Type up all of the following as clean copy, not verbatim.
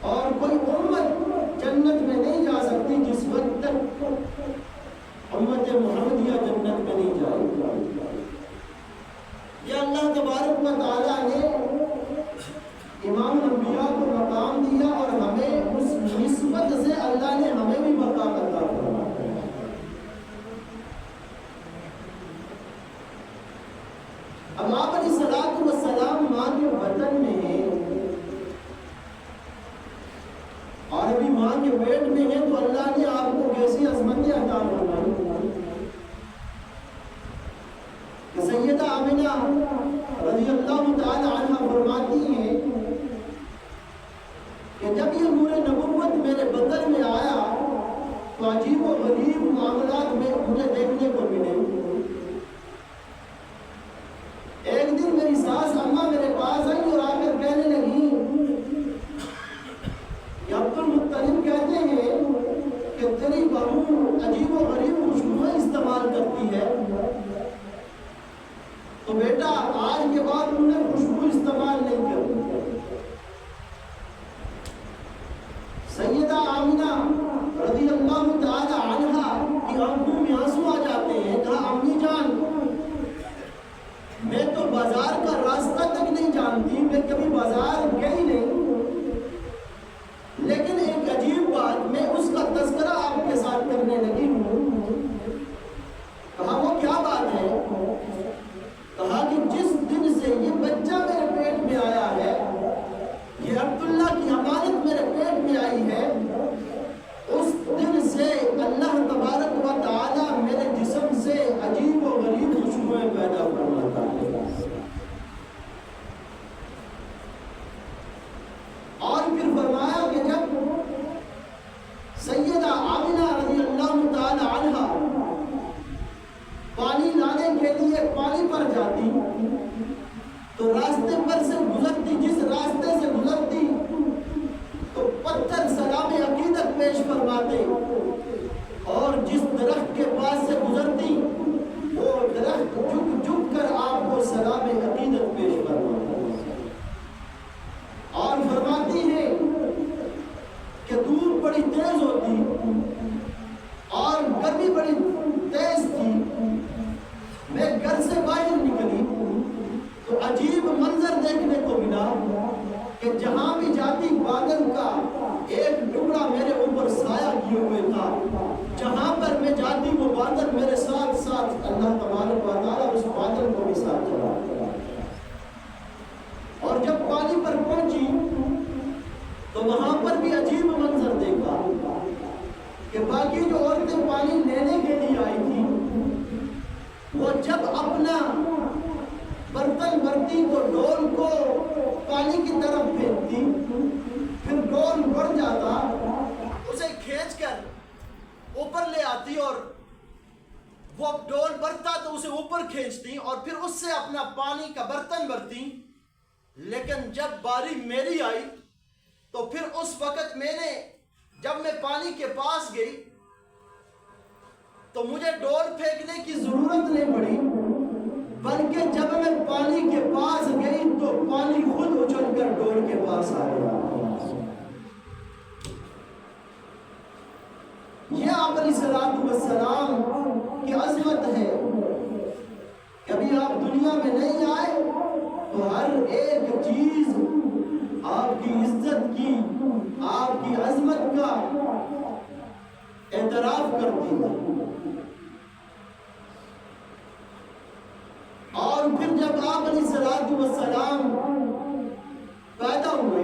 اور کوئی امت جنت میں نہیں جا سکتی جس وقت تک امت محمدیہ جنت میں نہیں جائے گی۔ یہ اللہ تبارک و تعالیٰ نے امام الانبیاء کو مقام دیا اور ہمیں اس نسبت سے اللہ نے ہمیں بھی مقام عطا فرمایا۔ اب آپ علیہ الصلوۃ والسلام ماں کے وطن میں ہیں اور ابھی ماں کے پیٹ میں ہیں، تو اللہ نے آپ کو کیسی عظمتیں عطا فرمائی کہ سیدہ آمنہ رضی اللہ تعالی عنہ فرماتی ہیں کہ جب یہ نور نبوت میرے بدن میں آیا تو عجیب و غریب معاملات میں مجھے دیکھنے کو ملے۔ ایک دن میری ساس اماں میرے پاس آئی اور آ کر کہنے لگی کہ عبد المطلب کہتے ہیں کہ تیری بہو عجیب و غریب خوشبوئیں استعمال کرتی ہے، تو بیٹا آج کے بعد انہیں خوشبو استعمال نہیں کرتی۔ سیدہ آمنہ رضی اللہ تعالی عنہا کی آنکھوں میں آنسو آ جاتے ہیں، کہا امی جان میں تو بازار کا راستہ تک نہیں جانتی، میں کبھی بازار گئی نہیں، لیکن ایک عجیب بات میں اس کا تذکرہ آپ کے ساتھ کرنے لگی ہوں۔ کہا وہ کیا بات ہے؟ کہا کہ جس دن سے یہ بچہ میرے پیٹ میں آیا ہے، یہ عبداللہ کی امانت میرے پیٹ میں آئی ہے، اس دن سے اللہ تبارک و تعالی میرے جسم سے عجیب و غریب خوشبوئیں پیدا فرماتا ہے۔ اور پھر فرمایا کہ جب سیدہ آمنہ رضی اللہ تعالی عنہا پانی لانے کے لیے پانی پر جاتی تو راستے پر سے گزرتی، جس راستے سے گزرتی تو پتھر سلام عقیدت پیش فرماتے، اور جس درخت کے پاس سے گزرتی وہ درخت جھک جھک کر آپ کو سلام عقیدت پیش فرماتا، اور فرماتی ہے کہ دھوپ بڑی تیز ہوتی اور گرمی بڑی تیز تھی، میں گھر سے باہر نکلی تو عجیب منظر دیکھنے کو ملا کہ جہاں بھی جاتی بادل کا ایک ٹکڑا میرے اوپر سایہ کیے ہوئے تھا، جہاں پر میں جاتی وہ بادل میرے ساتھ ساتھ اللہ تبارک و تعالیٰ اس بادل کو بھی ساتھ چلا۔ اور جب پانی پر پہنچی تو وہاں پر بھی عجیب منظر دیکھا کہ باقی جو عورتیں پانی لینے کے لیے آئی تھی وہ جب اپنا برتن بھرتی تو ڈول کو پانی کی طرف پھینکتی، پھر ڈول بڑھ جاتا، اسے کھینچ کر اوپر لے آتی اور وہ ڈول بڑھتا تو اسے اوپر کھینچتی اور پھر اس سے اپنا پانی کا برتن بھرتی۔ لیکن جب باری میری آئی تو پھر اس وقت جب میں پانی کے پاس گئی تو مجھے ڈول پھینکنے کی ضرورت نہیں پڑی، بلکہ جب میں پانی کے پاس گئی تو پانی خود اچھل کر ڈول کے پاس آ گیا۔ یہ آپ علیہ الصلوۃ والسلام کی عظمت ہے۔ کبھی آپ دنیا میں نہیں آئے تو ہر ایک چیز آپ کی عزت کی، آپ کی عظمت کا اعتراف کرتی ہے۔ اور پھر جب آپ علیہ الصلوۃ والسلام پیدا ہوئے،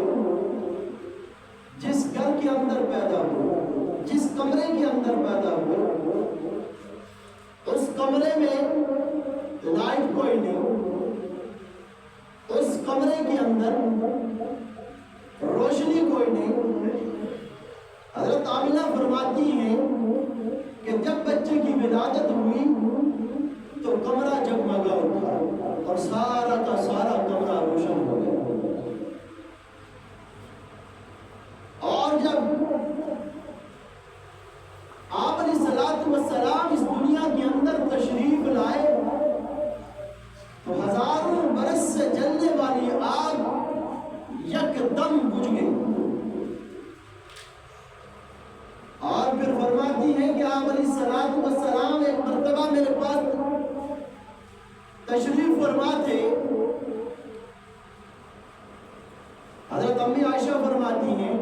جس گھر کے اندر پیدا ہوئے، جس کمرے کے اندر پیدا ہوئے، اس کمرے میں لائٹ کوئی نہیں، اس کمرے کے اندر روشنی کوئی نہیں۔ حضرت آمنہ فرماتی ہیں کہ جب بچے کی ولادت ہوئی تو کمرہ جگمگا اٹھا اور سارا کا سارا کمرہ روشن ہو گیا۔ اور جب آپ علیہ الصلوۃ والسلام اس دنیا کے اندر تشریف لائے تو ہزاروں برس سے جلنے والی آگ یکدم بجھ گئی۔ اور پھر فرماتی ہے کہ آپ علیہ الصلوۃ والسلام ایک فرماتے، حضرت امی عائشہ فرماتی ہیں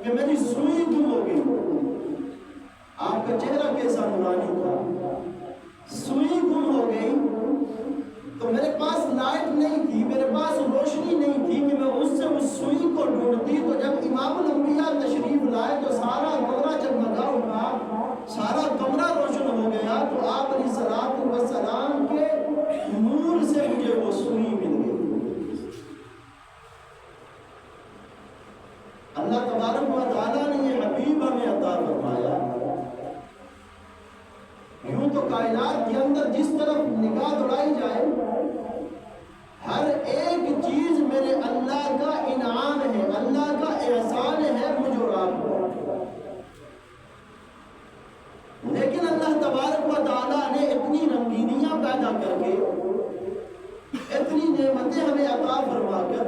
کہ میری سوئی گم ہو گئی۔ آپ کا چہرہ کیسا نورانی تھا، سوئی گم ہو گئی تو میرے پاس لائٹ نہیں تھی، میرے پاس روشنی نہیں تھی کہ میں اس سے اس سوئی کو ڈھونڈتی۔ تو جب امام الانبیاء تشریف لائے تو سارا کمرہ جگمگا اٹھا، سارا کمرہ روشن ہو گیا، تو آپ علیہ الصلوۃ والسلام کے نور سے مجھے وہ سوئی مل گئی۔ اللہ تبارک و تعالیٰ نے یہ حبیب ہمیں عطا فرمایا۔ یوں تو کائنات کے اندر جس طرف نگاہ دوڑائی جائے، ہر ایک چیز میرے اللہ کا انعام ہے، اللہ کا احسان ہے مجھ اور آپ کو۔ لیکن اللہ تبارک و تعالیٰ نے اتنی رنگینیاں پیدا کر کے، اتنی نعمتیں ہمیں عطا فرما کر،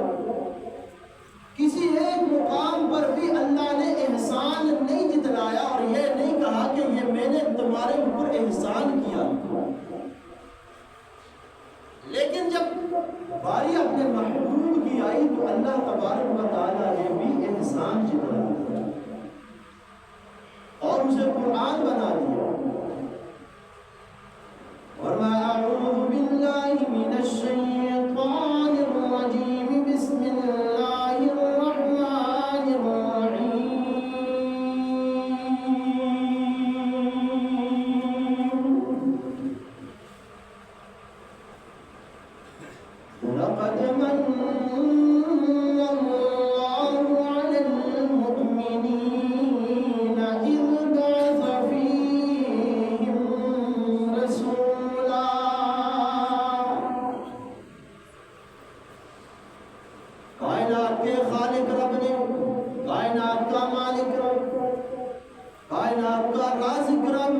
کسی ایک مقام پر بھی اللہ نے احسان نہیں جتلایا اور یہ نہیں کہا کہ یہ میں نے تمہارے اوپر احسان کیا۔ لیکن جب باری اپنے محبوب کی آئی تو اللہ تبارک و تعالیٰ نے بھی احسان جتلایا اور اسے قرآن بنا دیا۔ فرمایا اعوذ باللہ من الشیطان الرجیم، بسم اللہ الرحمن الرحیم۔ لقد من اللہ علی المؤمنین اذ بعث فیہم رسولا۔ کائنات کے خالق رب نے، کائنات کا مالک رب، کائنات کا رازق رب،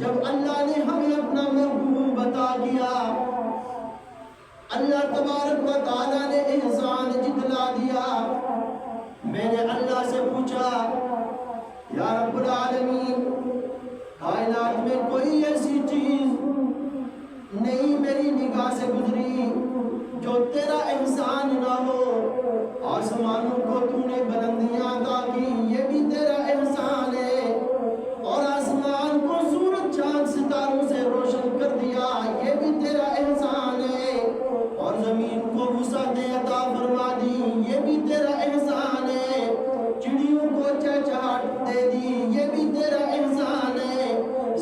جب اللہ نے ہمیں اپنا محبوب عطا کیا، اللہ تبارک و تعالیٰ نے احسان جتلا دیا۔ میں نے اللہ سے پوچھا، یا رب العالمین، کائنات میں کوئی ایسی چیز نہیں میری نگاہ سے گزری جو تیرا احسان نہ ہو۔ آسمانوں کو تو نے بلندیاں عطا کی، یہ بھی تیرا احسان ہے، اور آسمان کو سورج چاند ستاروں سے روشن کر دیا، یہ بھی تیرا احسان ہے، اور زمین کو وسعتیں عطا فرما دی، یہ بھی تیرا احسان ہے، چڑیوں کو چہچہاہٹ دے دی، یہ بھی تیرا احسان ہے،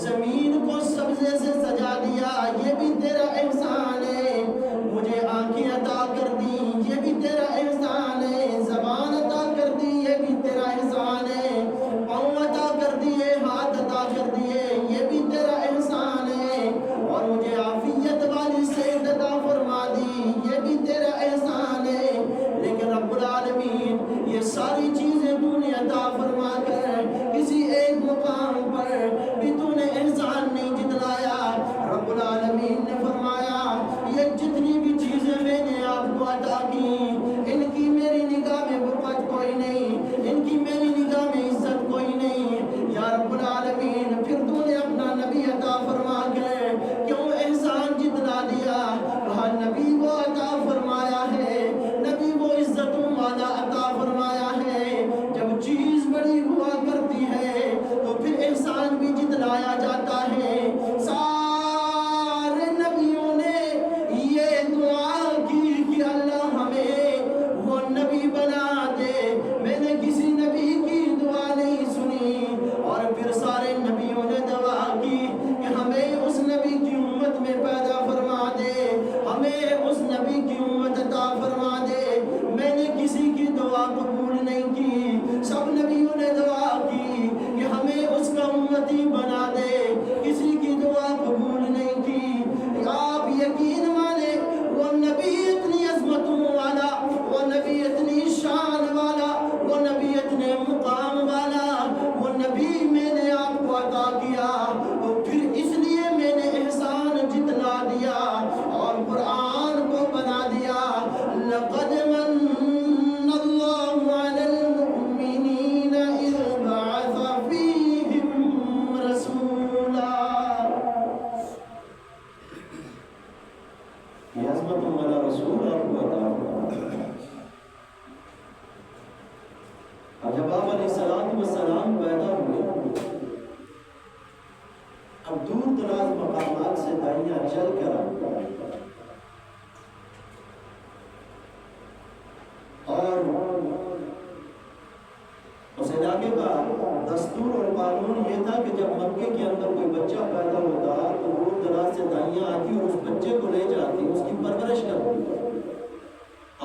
زمین کو سبزے سے سجا دیا، یہ بھی تیرا احسان ہے، مجھے آنکھیں عطا کر دی، یہ بھی تیرا احسان ہے، زبان عطا کر دی، یہ بھی تیرا احسان ہے، پاؤں عطا کر دیے، ہاتھ عطا کر دیے، یہ بھی تیرا احسان ہے، اور مجھے عافیت والی صحت عطا فرما دی، یہ بھی تیرا احسان ہے۔ لیکن رب العالمین، یہ ساری چیزیں تو نے عطا فرما کر کسی ایک مقام پر بھی تو نے احسان نہیں جتلایا۔ رب العالمین نے فرمایا، یہ جتنی بھی چیزیں میں نے آپ کو عطا کی، ان کی میری نگاہ میں برکت کوئی نہیں، ان کی میری نگاہ میں عزت کوئی نہیں۔ یا رب العالمین، پھر تو نے اپنا نبی عطا فرما کر کیوں احسان جتلا دیا؟ کہا نبی وہ عطا فرمایا ہے، نبی وہ عزتوں والا عطا فرمایا ہے۔ جب چیز بڑی ہوا کرتی ہے تو پھر احسان بھی جتلایا جاتا ہے۔ سارے نبیوں نے یہ دعا کی کہ اللہ ہمیں وہ نبی بنا دے۔ میں نے کسی نبی کی دعا نہیں سنی، اور پھر سارے نبیوں نے دعا کی کہ ہمیں اس نبی کی امت میں پیدا فرما دے، ہمیں اس نبی کی امت عطا فرما دے۔ میں نے کسی کی دعا قبول نہیں کی، سب نبیوں نے دعا کی کہ ہمیں اس کا امتی بنا دے۔ کسی کی دراز مقامات سے دائیاں چل کر آئی اور اس علاقے کا دستور اور قانون یہ تھا کہ جب مکے کے اندر کوئی بچہ پیدا ہوتا تو دور دراز سے دائیاں آتی اور اس بچے کو لے جاتی، اس کی پرورش کرتی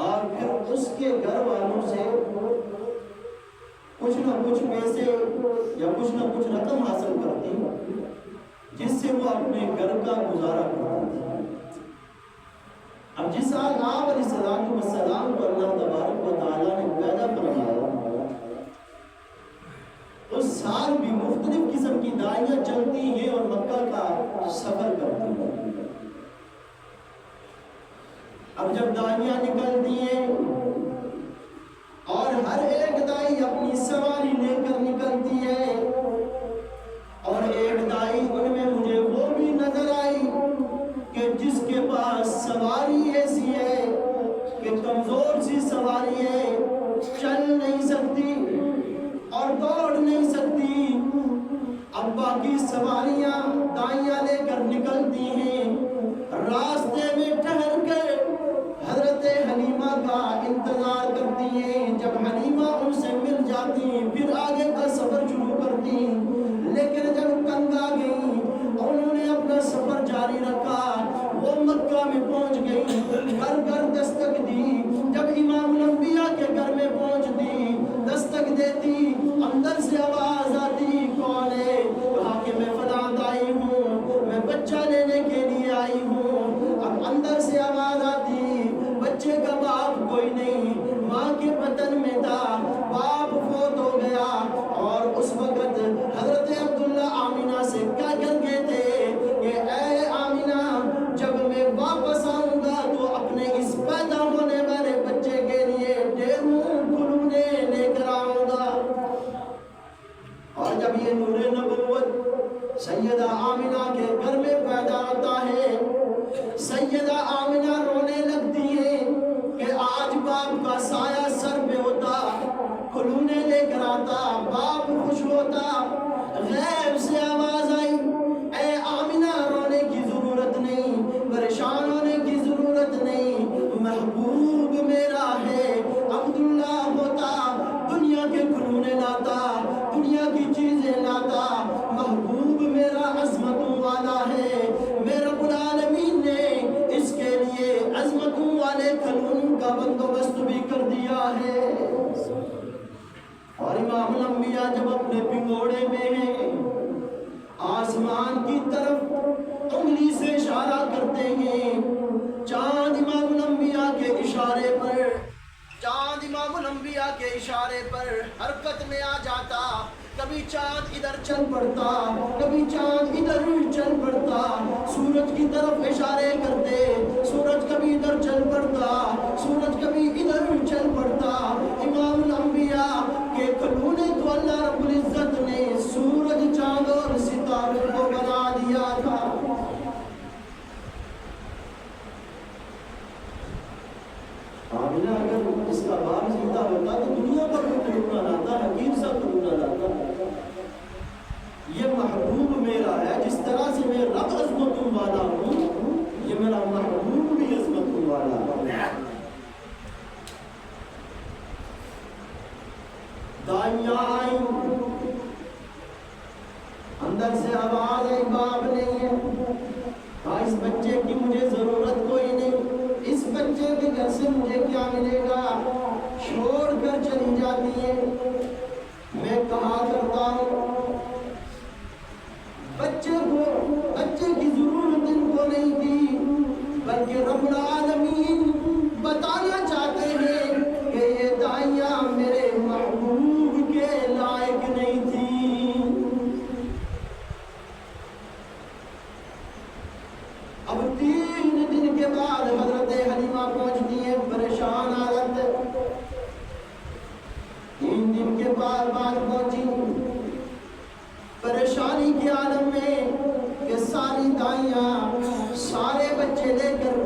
اور پھر اس کے گھر والوں سے کچھ نہ کچھ پیسے یا کچھ نہ کچھ رقم حاصل کرتی جس سے وہ اپنے گھر کا گزارا کرتی تھی۔ اب جس سال آپ علیہ السلام کو اللہ تبارک و تعالیٰ نے پیدا فرمایا اس سال بھی مختلف قسم کی دائیاں چلتی ہیں اور مکہ کا سفر کرتی ہیں۔ اب جب دائیاں نکلتی ہیں اور ہر ایک دائی اپنی سواری لے کر نکلتی ہے اور ایک دائی ان میں مجھے وہ بھی نظر آئی کہ جس کے پاس سواری ایسی ہے کہ کمزور سی سواری ہے، چل نہیں سکتی اور دوڑ نہیں سکتی۔ اب باقی سواریاں دائیاں لے کر نکلتی ہیں، راستے میں ٹھہر کر حضرت حلیمہ کا انتظار کرتی ہیں۔ جب حلیمہ ان سے مل جاتی پھر آگے کا سفر شروع کرتی، لیکن جب تنگ آ گئی انہوں نے اپنا سفر جاری رکھا۔ وہ مکہ میں پہنچ گئی، گھر گھر دستک دی۔ جب امام الانبیاء کے گھر میں پہنچتی، دستک دیتی، اندر سے آواز آتی، کون ہے؟ کہا کہ میں فلاں آئی ہوں، میں بچہ لینے کے لیے آئی ہوں۔ اب اندر سے آواز آتی، بچے کا باپ کوئی نہیں، ماں کے بطن میں تھا، باپ فوت ہو گیا۔ اور اس وقت حضرت عبداللہ آمینہ سے کیا کر گئے تھے کہ اے آمینہ جب میں واپس آؤں گا تو اپنے اس پیدا ہونے والے بچے کے لیے ڈیروں کھلونے لے کر آؤں گا۔ اور جب یہ نور نبوت سیدہ آمینہ کے گھر میں پیدا ہوتا ہے، سیدہ آمینہ رونے لگتی ہے کہ آج باپ کا سایہ سر پہ ہوتا، کھلونے لے کر آتا، باپ خوش ہوتا۔ غیب سے آواز آئی، اے آمینہ رونے کی ضرورت نہیں، پریشان ہونے کی ضرورت نہیں، محبوب میرا ہے۔ عبداللہ ہوتا، دنیا کے کھلونے لاتا، دنیا کی چیزیں لاتا، محبوب میرا عظمتوں والا ہے۔ میرے رب العالمین نے اس کے لیے عظمتوں والے کھلونوں کا بندوبست بھی کر دیا ہے۔ اور امام الانبیاء جب اپنے پنگوڑے میں ہیں، آسمان کی طرف انگلی سے اشارہ کرتے ہیں، چاند امام الانبیاء کے اشارے پر، چاند امام الانبیاء کے اشارے پر حرکت میں آ جاتا۔ کبھی چاند ادھر چل پڑتا، کبھی چاند ادھر چل پڑتا، سورج کی طرف اشارے کرتے، سورج کبھی ادھر چل پڑتا، سورج کبھی ادھر چل پڑتا۔ امام الانبیاء کے کھلونے تو اللہ رب العزت نے سورج، چاند اور ستاروں کو بنا دیا تھا۔ آمینہ اگر اس کا باپ زندہ ہوتا تو دنیا کا کوئی کھلونا لاتا، حقیر سا کھلونا لاتا۔ یہ محبوب میرا ہے، جس طرح سے میں رب عظمتوں والا ہوں، یہ میرا محبوب بھی عظمتوں والا ہے۔ دائیاں آئیں، اندر سے آواز آئی، باپ نہیں ہے، کہا اس بچے کی مجھے ضرورت کوئی نہیں، اس بچے کے گھر سے مجھے کیا ملے گا؟ چھوڑ کر چلی جاتی ہے۔ میں کہا کرتا ہوں بچے کی ضرورت ان کو نہیں تھی، بلکہ رب العالمین بتانا چاہتے ہیں کہ یہ دائیاں میرے محبوب کے لائق نہیں تھی۔ اب 3 دن کے بعد حضرت حلیمہ پہنچتی ہیں پریشان حالت۔ 3 دن کے بعد پہنچی پریشانی کے عالم میں کہ ساری دائیاں سارے بچے لے کر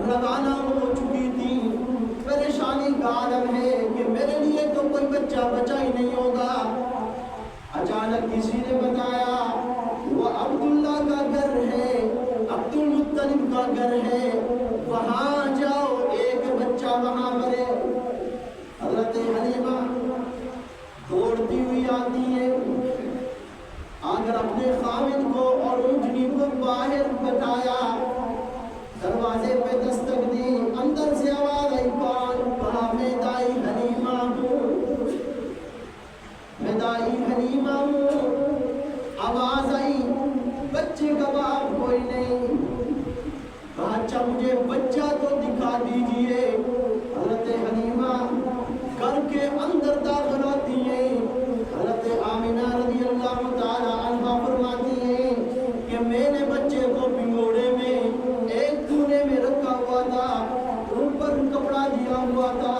روانہ ہو چکی تھی۔ پریشانی کا عالم ہے کہ میرے لیے تو کوئی بچہ بچا ہی نہیں ہوگا۔ اچانک کسی نے بتایا وہ عبداللہ کا گھر کا گھر ہے، وہاں جاؤ، ایک بچہ وہاں مرے۔ حضرت حلیمہ دوڑتی ہوئی آتی ہے، اگر اپنے خاوند کو اور اونٹنی کو باہر بٹھایا، دروازے پہ دستک دی، اندر سے آواز آئی، کون؟ کہا میں دائی حلیمہ ہوں، میں دائی حلیمہ ہوں۔ آواز آئی، بچے کا باپ کوئی نہیں، کہا اچھا مجھے بچہ تو دکھا دیجئے۔ حضرت حلیمہ گھر کے اندر داخل ہوتی ہیں، حضرت آمنہ رضی اللہ تعالی عنہ فرماتی ہیں کہ میں نے بچے کو بھگوڑے میں ایک کونے میں رکھا ہوا تھا، اوپر کپڑا دیا ہوا تھا۔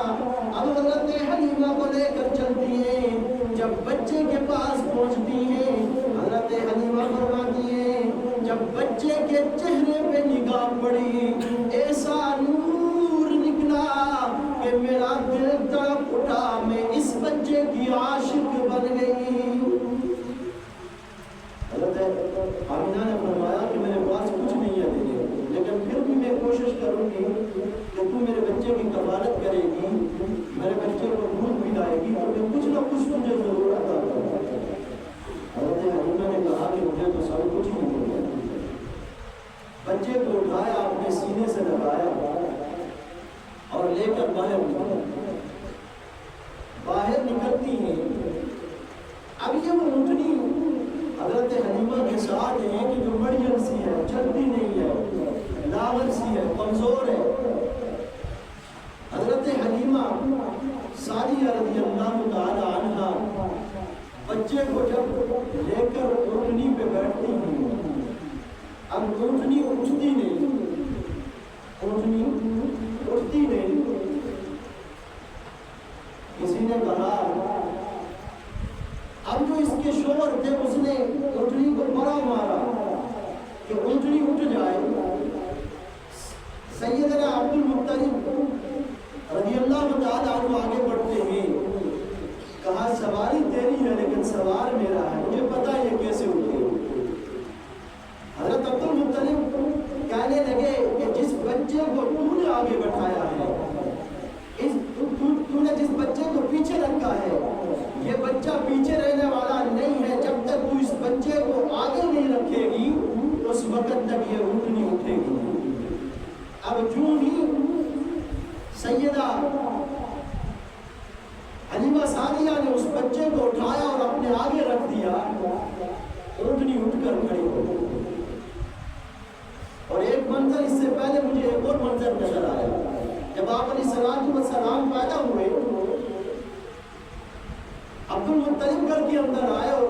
اب حضرت حلیمہ کو لے کر چلتی ہیں، جب بچے کے پاس پہنچتی ہیں، حضرت حلیمہ فرماتی ہیں جب بچے کے چہرے پہ نگاہ پڑی، ایسا نور نکلا کہ میرا دل تڑپ اٹھا، میں اس بچے کی عاشق بن گئی۔ حضرت آمنہ نے فرمایا کہ میرے پاس کچھ نہیں ہے دینے، لیکن پھر بھی میں کوشش کروں گی کہ تو میرے بچے کی کفالت کرے گی، میرے بچے کو دودھ پلائے گی، تو میں کچھ نہ کچھ تجھے ضرور عطا کروں گا۔ حضرت حلیمہ نے کہا کہ مجھے تو سب کچھ ہی مل گیا۔ بچے کو اٹھایا، اپنے سینے سے لگایا اور لے کر باہر نکلتی ہیں۔ اب یہ وہ اونٹنی حضرت حلیمہ کے ساتھ ہے کہ جو مڑیل سی ہے، چلتی نہیں ہے، لاغر سی ہے، کمزور ہے۔ حضرت حلیمہ سعدیہ رضی اللہ تعالی عنہا بچے کو جب لے کر اونٹنی پہ بیٹھتی ہیں، اب اونٹنی اٹھتی نہیں، اونٹنی اٹھتی نہیں۔ کسی نے کہا، اب جو اس کے شوہر تھے اس نے اونٹنی کو بڑا مارا کہ اونٹنی اٹھ جائے۔ سیدنا عبد المطلب رضی اللہ تعالیٰ عنہ آگے بڑھتے ہیں، کہا سواری تیری ہے لیکن سوار میرا ہے، مجھے پتا یہ کیسے اٹھے۔ حضرت عبد المطلب کہنے لگے کہ جس بچے کو تو نے آگے بٹھایا ہے، تو نے جس بچے کو پیچھے رکھا ہے، یہ بچہ پیچھے رہنے والا نہیں ہے، جب تک تو اس بچے کو آگے نہیں رکھے گی اس وقت تک یہ اونٹنی اٹھے گی۔ اب جو ہی سیدہ حلیمہ سعدیہ نے اس بچے کو اٹھایا اور اپنے آگے رکھ دیا، اونٹنی اٹھ کر کھڑی ہو گئی۔ اور ایک منظر اس سے پہلے مجھے ایک اور منظر نظر آیا، جب آپ علیہ السلام پیدا ہوئے، عبد المطلب گھر کے اندر آئے، اور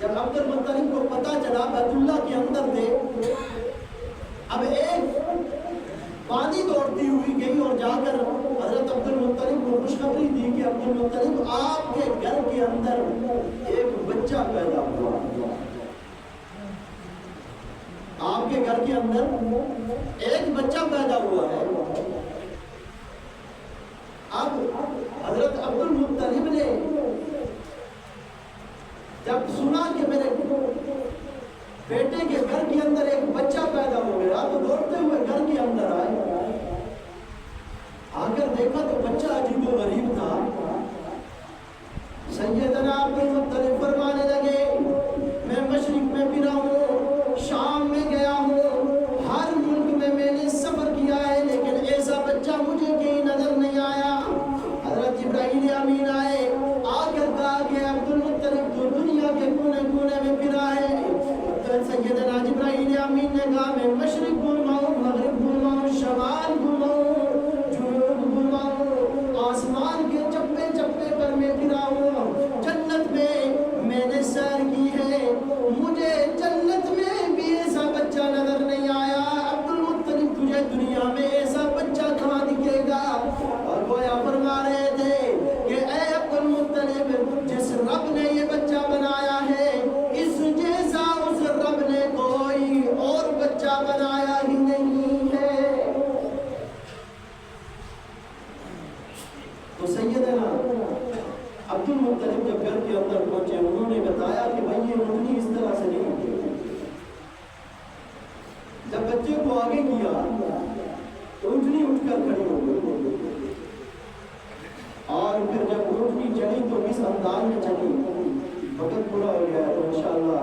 جب عبد المطلب کو پتا چلا بیت اللہ کے اندر تھے، اب ایک پانی دوڑتی ہوئی گئی اور جا کر حضرت عبد المطلب کو خوشخبری دی کہ عبد المطلب آپ کے گھر کے اندر ایک بچہ پیدا ہوا، آپ کے گھر کے اندر ایک بچہ پیدا ہوا ہے۔ اب حضرت عبد المطلب نے جب سنا کہ میرے بیٹے کے گھر کے اندر ایک بچہ پیدا ہو گیا تو دوڑتے ہوئے گھر کے اندر آئے، آ کر دیکھا تو بچہ عجیب و غریب تھا۔ سیدنا عبد المطلب فرمانے لگے، میں مشرق میں پھرا ہوں، شام میں گیا ہوں، ہر ملک میں نے سفر کیا ہے، لیکن ایسا بچہ مجھے کہیں نظر نہیں آیا۔ حضرت جبرائیل امین آئے، آ کر کہا کہ عبد المطلب تو دنیا کے کونے کونے میں پھرا ہے۔ سیدنا جبرائیل امین نے کہا میں مشرق گھوماؤں، مغرب گھوماؤں، شمال گھوماؤں، جنوب گھوماؤں، آسمان کے چپے چپے پر میں پھرا ہوں، جنت میں نے سیر کی ہے، مجھے جنت میں بھی ایسا بچہ نظر نہیں آیا۔ عبد المطلب تجھے دنیا میں ایسا بچہ کہاں دکھے گا؟ اور گویا فرما رہے تھے کہ اے عبد المطلب، جس رب نے یہ بچہ بنایا ہے اس جیسا اس رب نے کوئی اور بچہ بنایا ہی نہیں ہے۔ تو سیدنا عبد المطلب جب گھر کے اندر پہنچے، انہوں نے بتایا کہ بھائی یہ اونٹنی اس طرح سے نہیں بچے کو آگے کیا، اونٹنی اٹھ کر کھڑی ہو گئی، اور پھر جب اونٹنی چلی تو اس انداز میں چلی، وقت پورا ہو گیا تو انشاءاللہ